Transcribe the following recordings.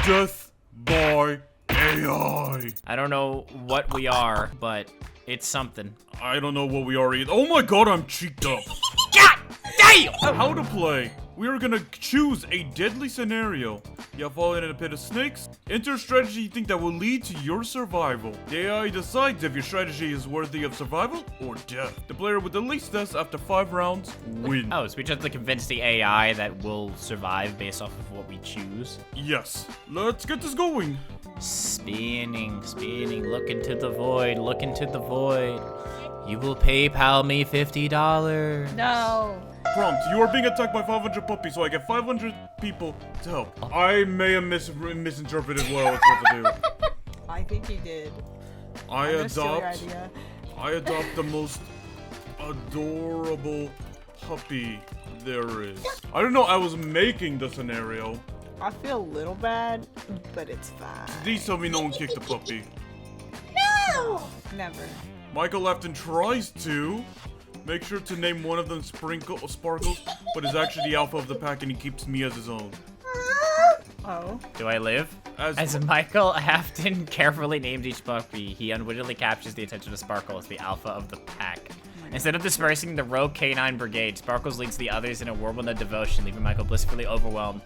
Death by AI. I don't know what we are, but it's something. I don't know what we are either. Oh my god, I'm cheeked up. God damn! How to play. We are gonna choose a deadly scenario. You have fallen in a pit of snakes. Enter a strategy you think that will lead to your survival. The AI decides if your strategy is worthy of survival or death. The player with the least deaths after 5 rounds wins. Oh, so we just have to convince the AI that we'll survive based off of what we choose. Yes. Let's get this going. Spinning, look into the void, look into the void. You will PayPal me $50. No. Prompt, you are being attacked by 500 puppies, so I get 500 people to help. I may have misinterpreted what I was supposed to do. I think you did. I I'm gonna steal your adopt idea. the most adorable puppy there is. I don't know, I was making the scenario. I feel a little bad, but it's fine. Please tell me no one kicked the puppy. No! Never. Michael Afton tries to. Make sure to name one of them Sparkles, but is actually the alpha of the pack and he keeps me as his own. Oh. Do I live? As Michael Afton carefully named each puppy, he unwittingly captures the attention of Sparkles, the alpha of the pack. Instead of dispersing the rogue canine brigade, Sparkles leads the others in a whirlwind of devotion, leaving Michael blissfully overwhelmed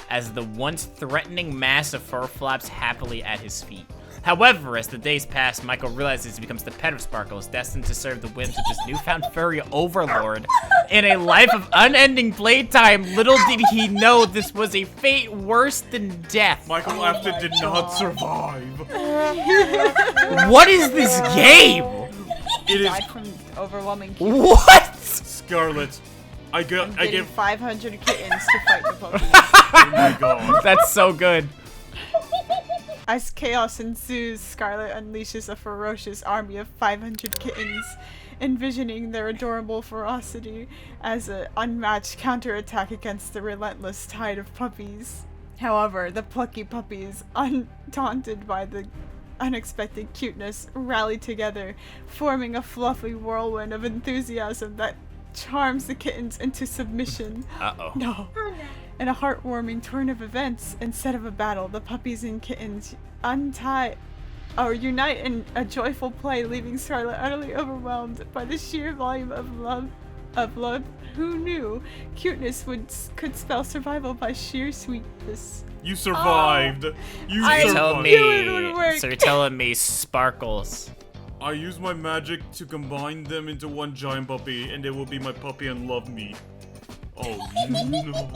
as the once threatening mass of fur flaps happily at his feet. However, as the days pass, Michael realizes he becomes the pet of Sparkles, destined to serve the whims of this newfound furry overlord. In a life of unending playtime, little did he know this was a fate worse than death. Michael Afton did not survive. What is this game? It is Died from overwhelming cute. What? Scarlett. I Getting give 500 kittens to fight the puppies. oh my god. That's so good. As chaos ensues, Scarlett unleashes a ferocious army of 500 kittens, envisioning their adorable ferocity as an unmatched counterattack against the relentless tide of puppies. However, the plucky puppies, undaunted by the unexpected cuteness, rally together, forming a fluffy whirlwind of enthusiasm that charms the kittens into submission. Uh-oh. No. In a heartwarming turn of events, instead of a battle, the puppies and kittens unite in a joyful play, leaving Scarlett utterly overwhelmed by the sheer volume of love. Who knew cuteness could spell survival by sheer sweetness? You survived. You I survived. So you're telling me Sparkles. I use my magic to combine them into one giant puppy, and they will be my puppy and love me. Oh no.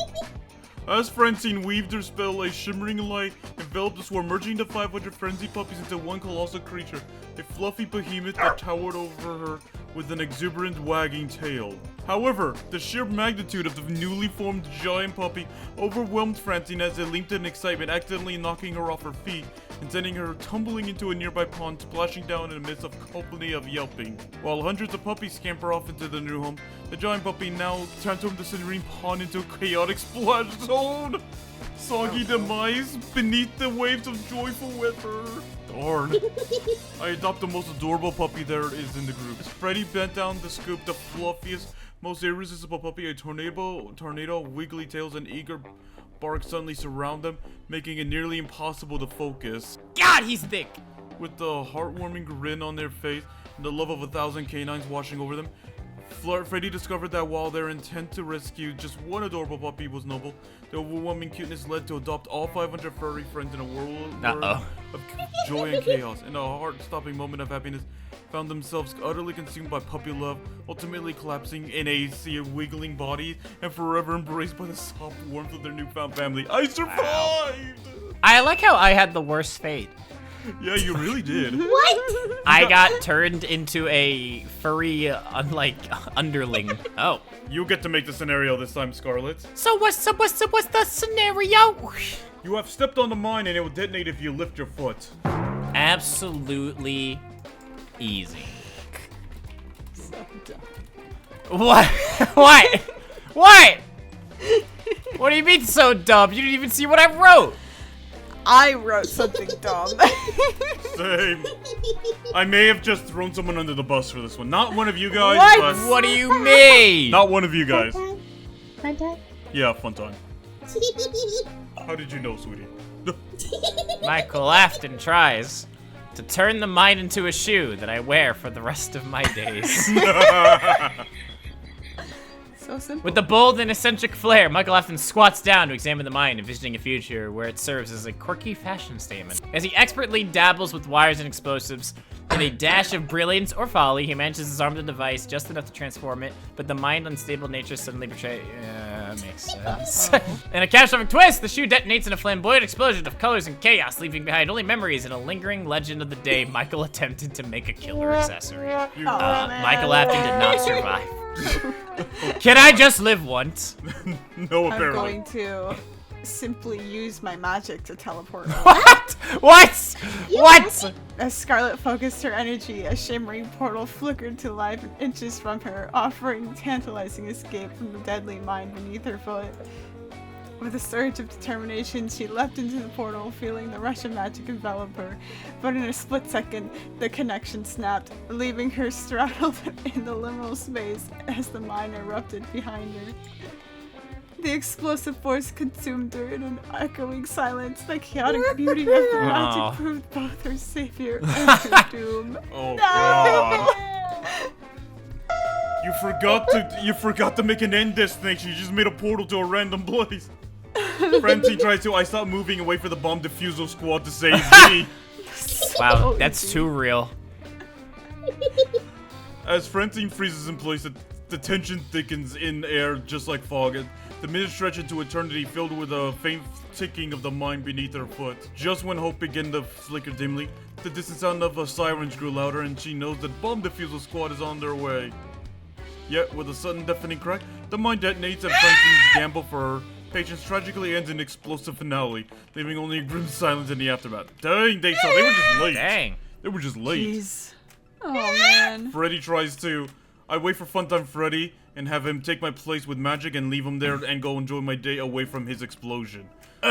As Francine weaved her spell, a shimmering light enveloped the swarm, merging the 500 frenzied puppies into one colossal creature, a fluffy behemoth that towered over her with an exuberant wagging tail. However, the sheer magnitude of the newly formed giant puppy overwhelmed Francine as it leaped in excitement, accidentally knocking her off her feet and sending her tumbling into a nearby pond, splashing down in the midst of a company of yelping. While hundreds of puppies scamper off into the new home, the giant puppy now transformed the serene pond into a chaotic splash zone. Soggy Demise beneath the waves of joyful weather. Darn. I adopt the most adorable puppy there is in the group. As Freddy bent down to scoop the fluffiest, most irresistible puppy, a tornado, wiggly tails, and eager barks suddenly surround them, making it nearly impossible to focus. God, he's thick. With the heartwarming grin on their face and the love of 1,000 canines washing over them, Freddy discovered that while their intent to rescue just one adorable puppy was noble, the overwhelming cuteness led to adopt all 500 furry friends in a whirlwind of joy and chaos. In a heart-stopping moment of happiness, found themselves utterly consumed by puppy love, ultimately collapsing in a sea of wiggling bodies and forever embraced by the soft warmth of their newfound family. I survived! Wow. I like how I had the worst fate. Yeah, you really did. What? I got turned into a furry, underling. Oh. You get to make the scenario this time, Scarlett. So what's the scenario? You have stepped on the mine and it will detonate if you lift your foot. Absolutely easy. So dumb. What? What? What? What do you mean so dumb? You didn't even see what I wrote. I wrote something dumb. Same. I may have just thrown someone under the bus for this one. Not one of you guys, What? but... What do you mean? Not one of you guys. Funtime? Yeah, Funtime. How did you know, sweetie? Michael Afton tries to turn the mind into a shoe that I wear for the rest of my days. So simple. With a bold and eccentric flair, Michael Afton squats down to examine the mind, envisioning a future where it serves as a quirky fashion statement. As he expertly dabbles with wires and explosives, with a dash of brilliance or folly, he manages to disarm the device just enough to transform it, but the mind unstable nature suddenly betrays. Makes sense. In a catastrophic twist, the shoe detonates in a flamboyant explosion of colors and chaos, leaving behind only memories and a lingering legend of the day Michael attempted to make a killer accessory. Michael Afton did not survive. Can I just live once? No, I'm apparently. going to simply use my magic to teleport. What? What? What? As Scarlett focused her energy, a shimmering portal flickered to life inches from her, offering tantalizing escape from the deadly mine beneath her foot. With a surge of determination, she leapt into the portal, feeling the rush of magic envelop her. But in a split second, the connection snapped, leaving her straddled in the liminal space as the mine erupted behind her. The explosive force consumed her in an echoing silence. The chaotic beauty of the magic proved both her savior and her doom. Oh, God. You forgot to make an end destination. You just made a portal to a random place. Francine tries to. I stopped moving and wait for the bomb diffusal squad to save me. Wow, that's too real. As Francine freezes in place, the tension thickens in air just like fog. The minutes stretch into eternity, filled with a faint ticking of the mine beneath her foot. Just when hope began to flicker dimly, the distant sound of a sirens grew louder, and she knows that bomb diffusal squad is on their way. Yet, with a sudden deafening crack, the mine detonates, and Francine's gamble for her patience tragically ends in an explosive finale, leaving only a grim silence in the aftermath. Dang, they were just late. Dang. They were just late. Jeez. Oh man. Freddy tries to. I wait for Funtime Freddy and have him take my place with magic and leave him there and go enjoy my day away from his explosion. He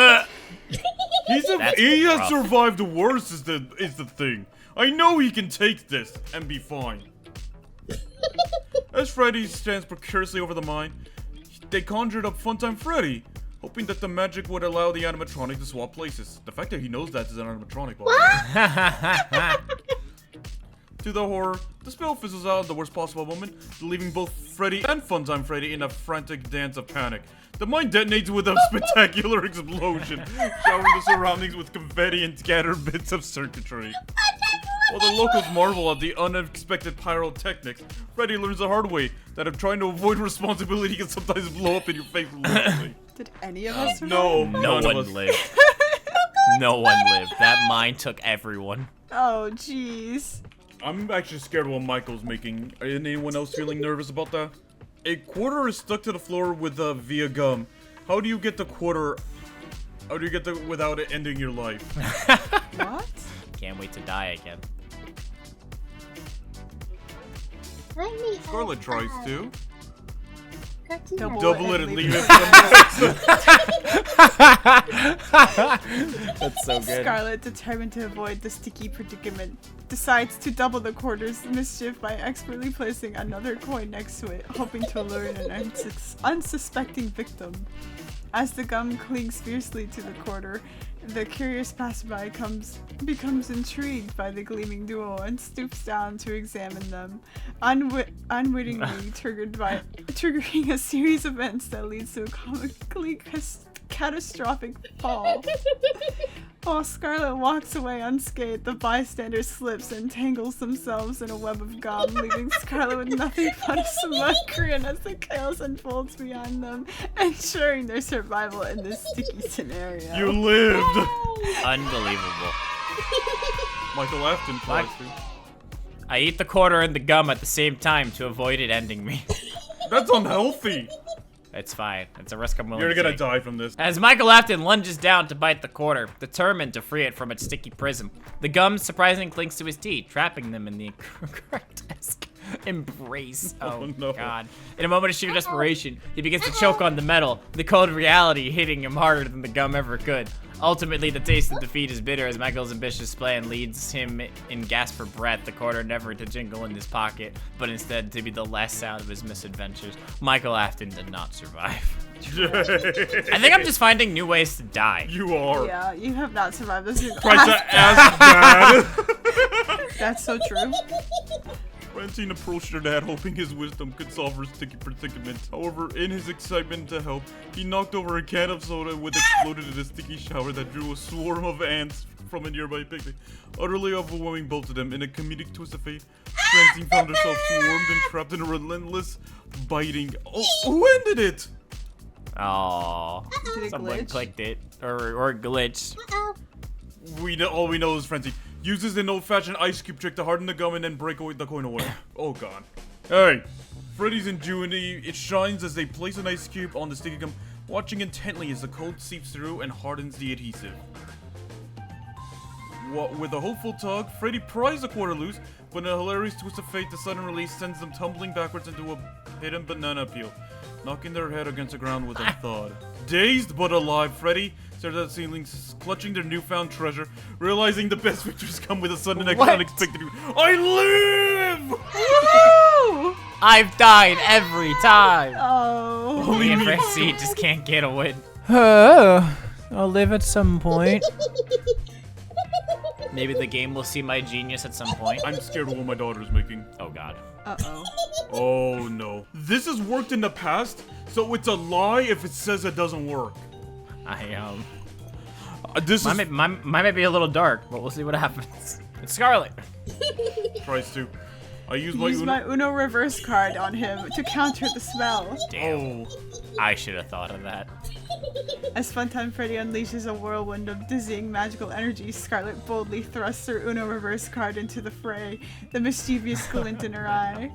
has survived the worst is the thing. I know he can take this and be fine. As Freddy stands precariously over the mine, they conjured up Funtime Freddy, hoping that the magic would allow the animatronic to swap places. The fact that he knows that is an animatronic. To the horror, the spell fizzles out at the worst possible moment, leaving both Freddy and Funtime Freddy in a frantic dance of panic. The mine detonates with a spectacular explosion, showering the surroundings with confetti and scattered bits of circuitry. While the locals marvel at the unexpected pyrotechnics, Freddy learns the hard way that if trying to avoid responsibility can sometimes blow up in your face literally. Did any of us survive? No, No none of one us. lived. No one lived. That mine took everyone. Oh jeez. I'm actually scared of what Michael's making. Anyone else feeling nervous about that? A quarter is stuck to the floor with via gum. How do you get the quarter? How do you get the without it ending your life? What? Can't wait to die again. Scarlett tries to. Double Double it and leave it. That's so good. Scarlett, determined to avoid the sticky predicament, decides to double the quarter's mischief by expertly placing another coin next to it, hoping to lure in an unsuspecting victim. As the gum clings fiercely to the quarter, the curious passerby becomes intrigued by the gleaming duo and stoops down to examine them, unwittingly triggering a series of events that leads to a comically catastrophic fall. While Scarlett walks away unscathed, the bystanders slips and tangles themselves in a web of gum, leaving Scarlett with nothing but a smug grin as the chaos unfolds behind them, ensuring their survival in this sticky scenario. You lived. Unbelievable. Michael Afton tries to. I eat the quarter and the gum at the same time to avoid it ending me. That's unhealthy. It's fine. It's a risk I'm willing You're to gonna take. die from this. As Michael Afton lunges down to bite the quarter, determined to free it from its sticky prism, the gum surprisingly clings to his teeth, trapping them in the grotesque embrace. Oh, no. God. In a moment of sheer desperation, he begins to choke on the metal, the cold reality hitting him harder than the gum ever could. Ultimately, the taste of defeat is bitter as Michael's ambitious plan leads him in gasp for breath, the quarter never to jingle in his pocket, but instead to be the last sound of his misadventures. Michael Afton did not survive. I think I'm just finding new ways to die. You are. Yeah, you have not survived this. Tries to ask dad. That's so true. Francine approached her dad, hoping his wisdom could solve her sticky predicament. However, in his excitement to help, he knocked over a can of soda which exploded in a sticky shower that drew a swarm of ants from a nearby picnic, utterly overwhelming both of them. In a comedic twist of fate, Francine found herself swarmed and trapped in a relentless, biting. Oh, who ended it? Oh, Did it someone glitch? clicked it or glitched. All we know is Francine uses an old-fashioned ice cube trick to harden the gum and then break away the coin away. Oh god. Alright. Freddy's ingenuity, it shines as they place an ice cube on the sticky gum, watching intently as the code seeps through and hardens the adhesive. With a hopeful tug, Freddy pries the quarter loose, but in a hilarious twist of fate, the sudden release sends them tumbling backwards into a hidden banana peel, knocking their head against the ground with a thud. Dazed but alive, Freddy stares at the ceiling, clutching their newfound treasure, realizing the best victories come with a sudden unexpected. I live! Woo! I've died every time. Oh. Me and Francine just can't get a win. I'll live at some point. Maybe the game will see my genius at some point. I'm scared of what my daughter's making. Oh god. Uh-oh. Oh no. This has worked in the past, so it's a lie if it says it doesn't work. This is mine might be a little dark, but we'll see what happens. It's Scarlett. tries to. I use Use my Uno reverse card on him to counter the spell. Damn. I should have thought of that. As Funtime Freddy unleashes a whirlwind of dizzying magical energy, Scarlett boldly thrusts her Uno reverse card into the fray, the mischievous glint in her eye.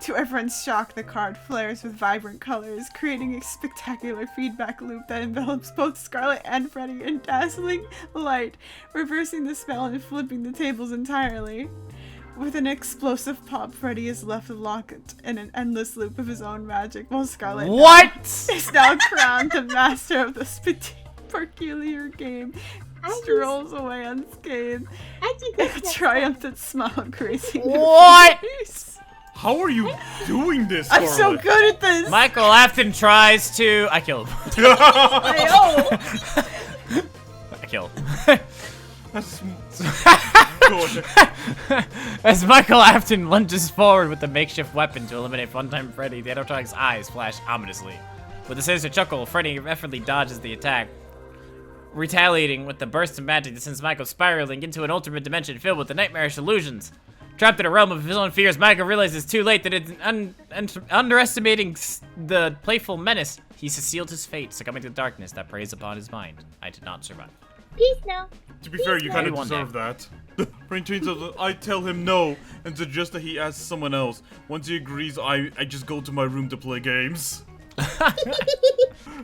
To everyone's shock, the card flares with vibrant colors, creating a spectacular feedback loop that envelops both Scarlett and Freddy in dazzling light, reversing the spell and flipping the tables entirely. With an explosive pop, Freddy is left locked in an endless loop of his own magic, while Scarlett is now crowned the master of this peculiar game. Strolls away unscathed, a triumphant smile gracing her face. How are you doing this, I'm Scarlett? so good at this! Michael Afton tries to... I killed him. I killed him. As Michael Afton lunges forward with the makeshift weapon to eliminate Funtime Freddy, the animatronic's eyes flash ominously. With a sinister chuckle, Freddy effortlessly dodges the attack, retaliating with the burst of magic that sends Michael spiraling into an alternate dimension filled with the nightmarish illusions. Trapped in a realm of his own fears, Michael realizes too late that it's underestimating the playful menace. He's sealed his fate, succumbing to the darkness that preys upon his mind. I did not survive. Peace now. To be fair, you kind of Maybe one deserve that. Francine says, I tell him no, and suggest that he asks someone else. Once he agrees, I just go to my room to play games.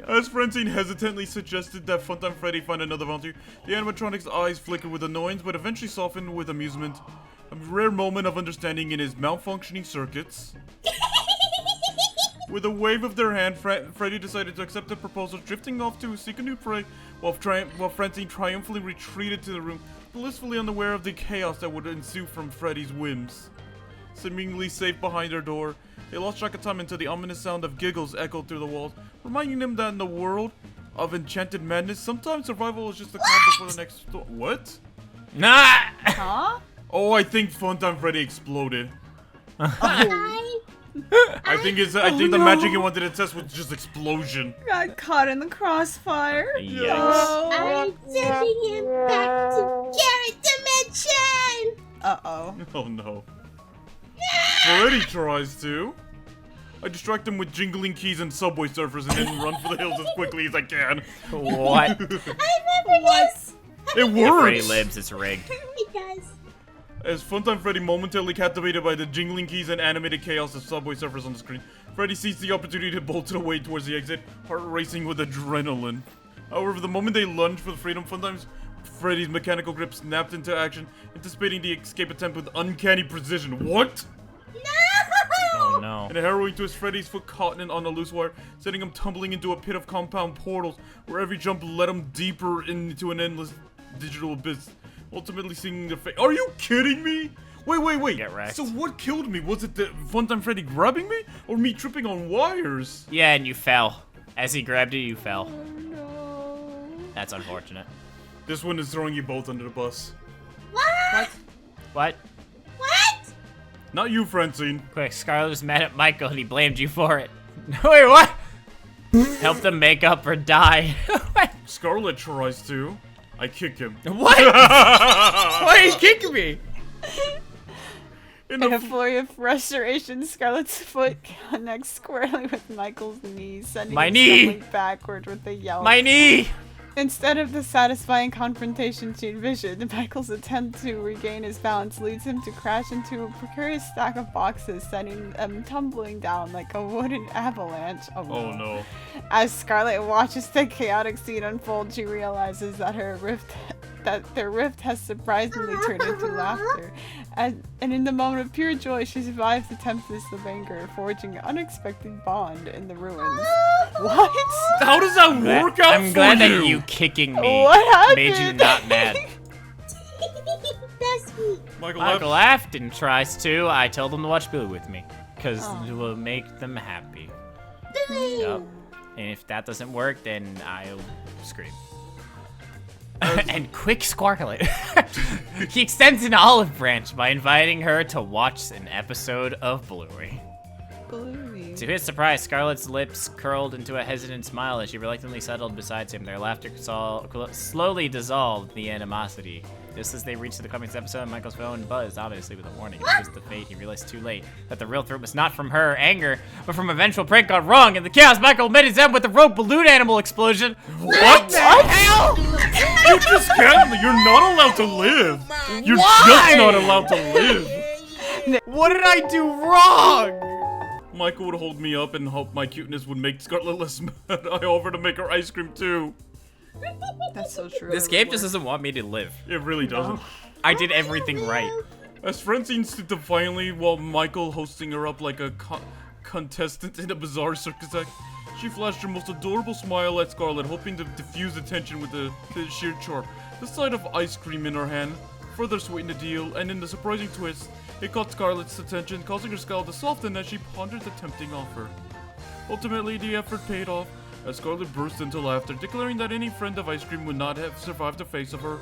As Francine hesitantly suggested that Funtime Freddy find another volunteer, the animatronic's eyes flickered with annoyance, but eventually softened with amusement. A rare moment of understanding in his malfunctioning circuits. With a wave of their hand, Freddy decided to accept the proposal, drifting off to seek a new prey, while Francine triumphantly retreated to the room, blissfully unaware of the chaos that would ensue from Freddy's whims. Seemingly safe behind their door, they lost track of time until the ominous sound of giggles echoed through the walls, reminding them that in the world of enchanted madness, sometimes survival is just a calm before the next storm. What? Nah! Huh? Oh, I think Funtime Freddy exploded. I I think the magic he wanted to test was just explosion. Got caught in the crossfire. Yikes. Oh. I'm sending him back to Garrett Dimension! Uh-oh. Oh no. Freddy tries to. I distract him with jingling keys and subway surfers and then run for the hills as quickly as I can. What? I remember this! It If Freddy works! lives, it's rigged. It does. As Funtime Freddy momentarily captivated by the jingling keys and animated chaos of subway surfers on the screen, Freddy seized the opportunity to bolt away towards the exit, heart racing with adrenaline. However, the moment they lunged for the freedom, Funtime's Freddy's mechanical grip snapped into action, anticipating the escape attempt with uncanny precision. What? Oh no. In a harrowing twist, Freddy's foot caught on a loose wire, sending him tumbling into a pit of compound portals, where every jump led him deeper into an endless digital abyss, ultimately seeing the fate. Are you kidding me? Wait. Get wrecked. So what killed me? Was it the Funtime Freddy grabbing me, or me tripping on wires? Yeah, and you fell. As he grabbed you, you fell. No. That's unfortunate. This one is throwing you both under the bus. What? What? What? Not you, Francine. Quick, Scarlett was mad at Michael and he blamed you for it. Wait, what? Help them make up or die. What? Scarlett tries to. I kick him. What? Why are you kicking me? In In a the flurry of restoration, Scarlett's foot connects squarely with Michael's knee, sending My him knee! stumbling backward with a yell. My knee! Instead of the satisfying confrontation she envisioned, Michael's attempt to regain his balance leads him to crash into a precarious stack of boxes, sending them tumbling down like a wooden avalanche. oh no. As Scarlett watches the chaotic scene unfold, she realizes that their rift has surprisingly turned into laughter. And in the moment of pure joy, she survives the tempest of anger, forging an unexpected bond in the ruins. What? How does that work out I'm for glad you? that you kicking me What made you happened? not mad. That's sweet. Michael Afton tries to. I told him to watch Billy with me, because Oh. it will make them happy. Billy. Yup. And if that doesn't work, then I'll scream. And quick Scarlett. He extends an olive branch by inviting her to watch an episode of Bluey. Bluey. To his surprise, Scarlett's lips curled into a hesitant smile as she reluctantly settled beside him. Their laughter slowly dissolved the animosity. Just as they reached the climax episode, Michael's phone buzzed, obviously with a warning. It was the fate. He realized too late that the real threat was not from her anger, but from a vengeful prank gone wrong. In the chaos, Michael met his end with a rogue balloon animal explosion. What the hell? You just can't. You're not allowed to live. You're just not allowed to live. What did I do wrong? Michael would hold me up and hope my cuteness would make Scarlett less mad. I offered to make her ice cream too. That's so true. This game just doesn't want me to live. It really doesn't. I did everything right. As Francine stood defiantly while Michael hosting her up like a contestant in a bizarre circus act, she flashed her most adorable smile at Scarlett, hoping to diffuse the tension with the sheer charm. The sight of ice cream in her hand further sweetened the deal, and in the surprising twist, it caught Scarlett's attention, causing her scowl to soften as she pondered the tempting offer. Ultimately, the effort paid off, as Scarlett burst into laughter, declaring that any friend of ice cream would not have survived the face of her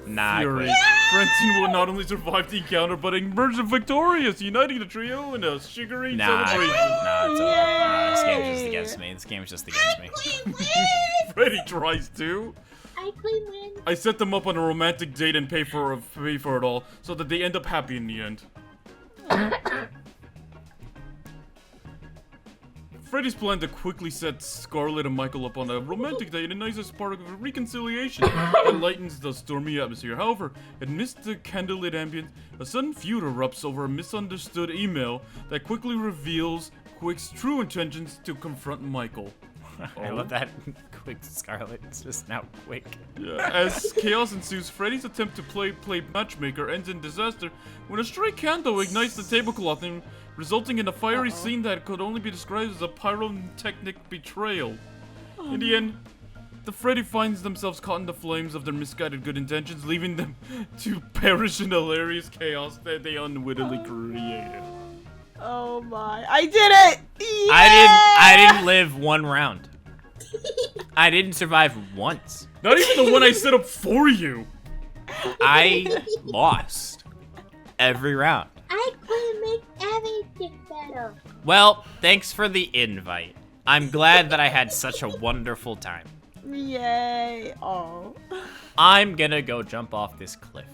Nah, I fury. quit. Francine will not only survive the encounter, but emerge victorious, uniting the trio in a sugary Nah, I celebration. quit. Nah, it's over. Nah, this game's just against me. This game's just against me. Queen wins. Freddy tries to. I Queen wins. I set them up on a romantic date and pay for it all, so that they end up happy in the end. Freddy's plan to quickly set Scarlett and Michael up on a romantic date and nice spark of reconciliation that lightens the stormy atmosphere. However, amidst the candlelit ambience, a sudden feud erupts over a misunderstood email that quickly reveals Quick's true intentions to confront Michael. I love that quick Scarlett. It's just now quick. Yeah, as chaos ensues, Freddy's attempt to play matchmaker ends in disaster when a stray candle ignites the tablecloth, and resulting in a fiery scene that could only be described as a pyrotechnic betrayal. In the end, the Freddy finds themselves caught in the flames of their misguided good intentions, leaving them to perish in hilarious chaos that they unwittingly created. Oh my! I did it! Yay! I didn't live one round. I didn't survive once. Not even the one I set up for you! I lost every round. I Queen make everything better. Well, thanks for the invite. I'm glad that I had such a wonderful time. Yay! Oh I'm gonna go jump off this cliff.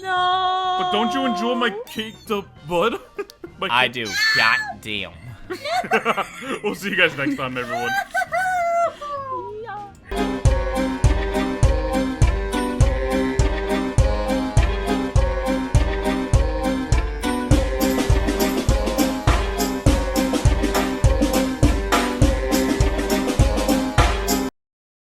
no! But don't you enjoy my caked up bud? I do. God damn. We'll see you guys next time, everyone.